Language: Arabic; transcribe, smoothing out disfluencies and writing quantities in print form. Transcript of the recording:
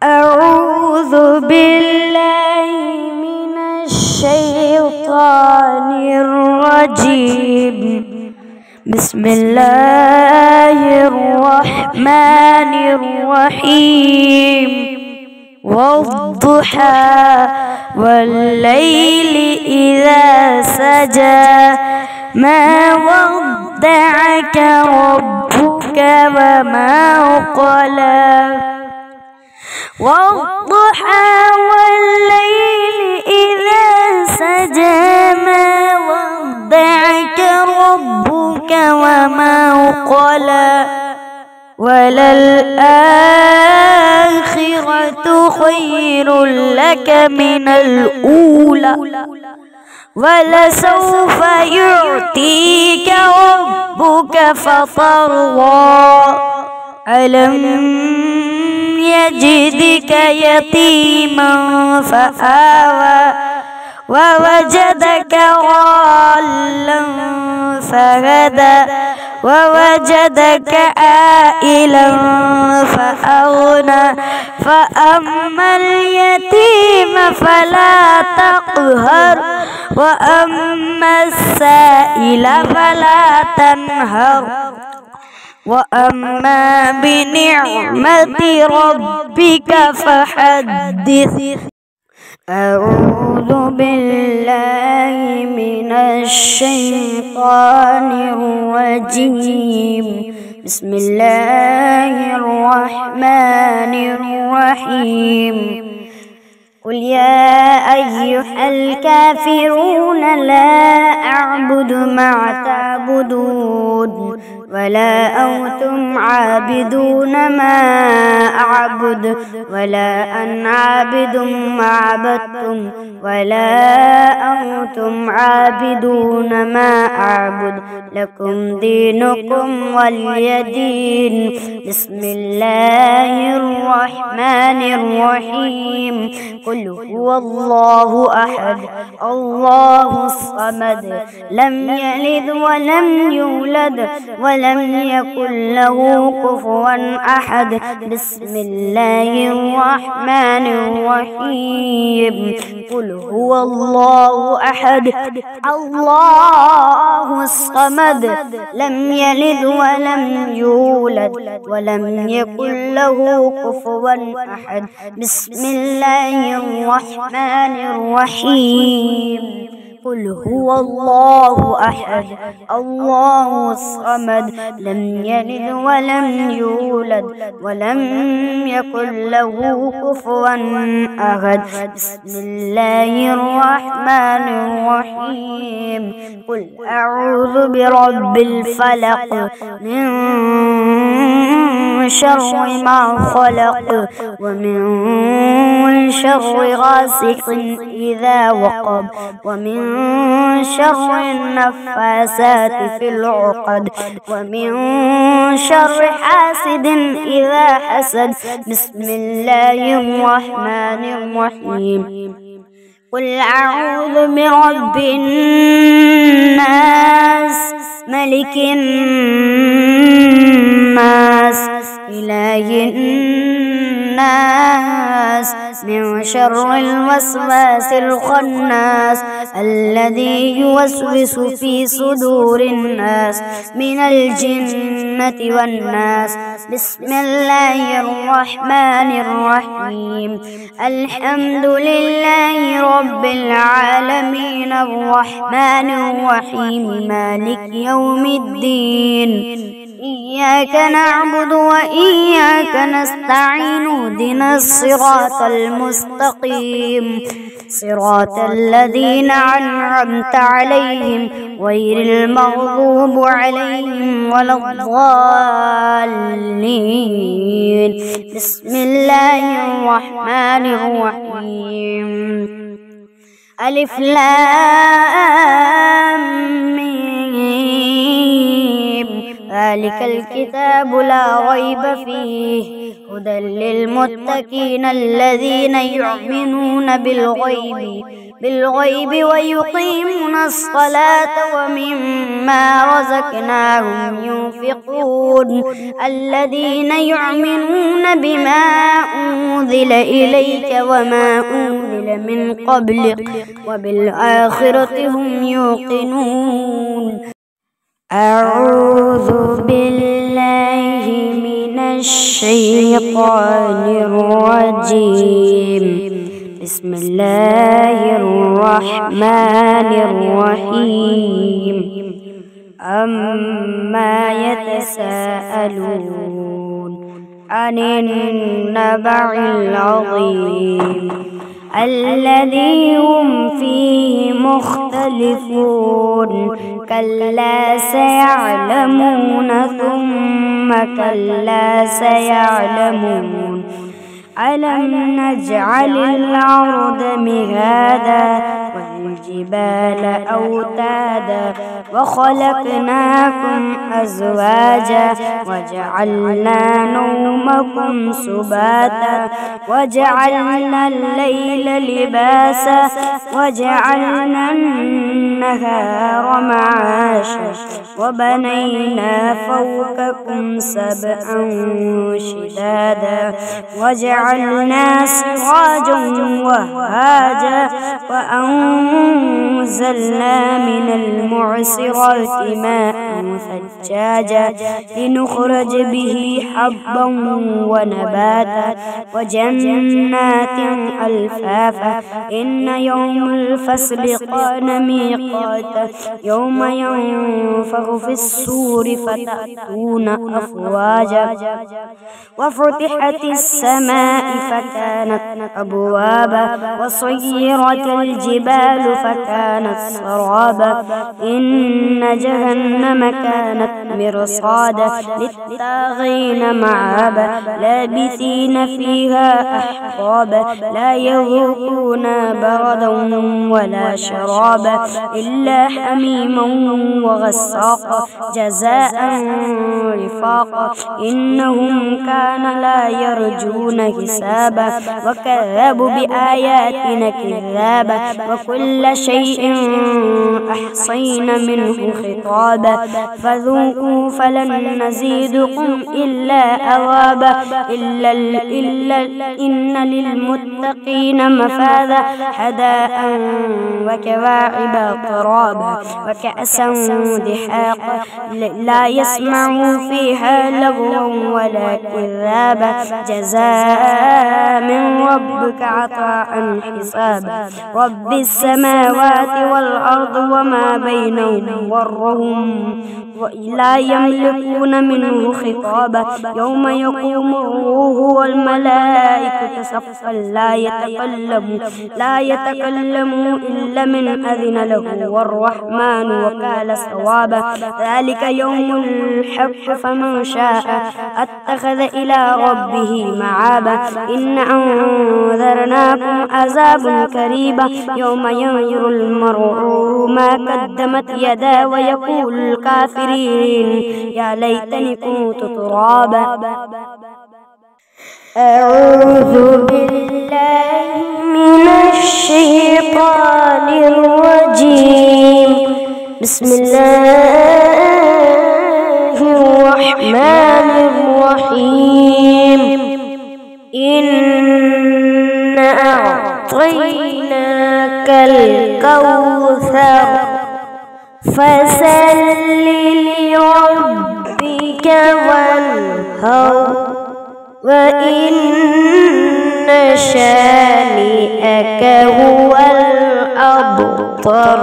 أعوذ بالله من الشيطان الرجيم. بسم الله الرحمن الرحيم. والضحى والليل إذا سجى ما ودعك ربك وما قلى. والضحى والليل إذا سجى ما ودعك ربك وما قلى. وللآخرة خير لك من الأولى ولسوف يعطيك ربك فترضى. ألم يجدك يتيما فآوى ووجدك ضالا فهدى ووجدك عائلا فأغنى. فأما اليتيم فلا تقهر وأما السائل فلا تنهر وأما بنعمة ربك فحدث. أعوذ بالله من الشيطان الرجيم. بسم الله الرحمن الرحيم. قل يا أيها الكافرون لا أعبد ما تعبدون ولا أنتم عابدون ما أعبد ولا أنا عابد ما عبدتم ولا أنتم عابدون ما أعبد لكم دينكم ولي دين. بسم الله الرحمن الرحيم. قل هو الله أحد الله الصمد لم يلد ولم يولد ولم يكن له كفوا أحد. بسم الله الرحمن الرحيم. قل هو الله أحد الله الصمد لم يلد ولم يولد ولم يكن له كفوا أحد. بسم الله الرحمن الرحيم. قل هو الله أحد الله الصمد لم يلد ولم يولد ولم يكن له كفوا أحد. بسم الله الرحمن الرحيم. قل أعوذ برب الفلق من شر ما خلق ومن شر غاسق إذا وقب ومن شر النفاسات في العقد ومن شر حاسد إذا حسد. بسم الله الرحمن الرحيم. قل أعوذ برب الناس ملك الناس إله الناس من شر الوسواس الخناس الذي يوسوس في صدور الناس من الجنة والناس. بسم الله الرحمن الرحيم. الحمد لله رب العالمين الرحمن الرحيم مالك يوم الدين. إياك نعبد وإياك نستعين اهدنا الصراط المستقيم صراط الذين أنعمت عليهم غير المغضوب عليهم ولا الضالين. بسم الله الرحمن الرحيم. ألف لام ميم ذلك الكتاب لا ريب فيه هدى للمتقين الذين يؤمنون بالغيب ويقيمون الصلاة ومما رزقناهم ينفقون الذين يؤمنون بما أنزل أنزل إليك وما أنزل من قبلك وبالآخرة هم يوقنون. أعوذ بالله من الشيطان الرجيم. بسم الله الرحمن الرحيم. أما يتساءلون عن النبع العظيم الذي هم فيه مختلفون. كلا سيعلمون ثم كلا سيعلمون. ألم نجعل الأرض مهادا والجبال أوتادا وخلقناكم أزواجا وجعلنا نومكم سباتا وجعلنا الليل لباسا وجعلنا النهار معاشا وبنينا فوقكم سبعا شدادا وجعلنا سراجا وهاجا وأنزلنا من المعصرات ماء ثجاجا لنخرج به حبا ونباتا وجنات ألفافا. إن يوم الفصل كان ميقاتا يوم ينفخ في الصور فتأتون أفواجا وفتحت السماء فكانت أبوابا وسيرت الجبال فكانت سرابا. إن جهنم كانت مرصادا للطاغين مآبا لابثين فيها أحقابا لا يذوقون بردا ولا شرابا إلا حميما وغساقا جزاء وفاقا. إنهم كان لا يرجون حسابا وكذبوا بآياتنا كذابا وكل شيء أحصينا منه خطابا فذوقوا فلن نزيدكم إلا عذابا إن للمتقين مفازا حدائق وكواعب ترابا وكأسا دحاقا لا يسمعوا فيها لغوا ولا كذابا جزاء من ربك عطاء حسابا. رب السماوات والأرض وما بينهم ورهم لا يملكون منه خطابا. يوم يقوم الروح والملائكة صفا لا يتكلموا إلا من أذن له والرحمن وقال صوابا. ذلك يوم الحق فمن شاء اتخذ إلى ربه معابا. إن أنذرناكم عذابا قريبا يوم ينظر المرء ما قدمت يداه ويقول الكافرين يا ليتني كنت ترابا. أعوذ بالله من الشيطان الرجيم. بسم الله الرحمن الرحيم. إنا أعطيناك الكوثر فصل لربك وانحر وإن شانئك هو الأبتر.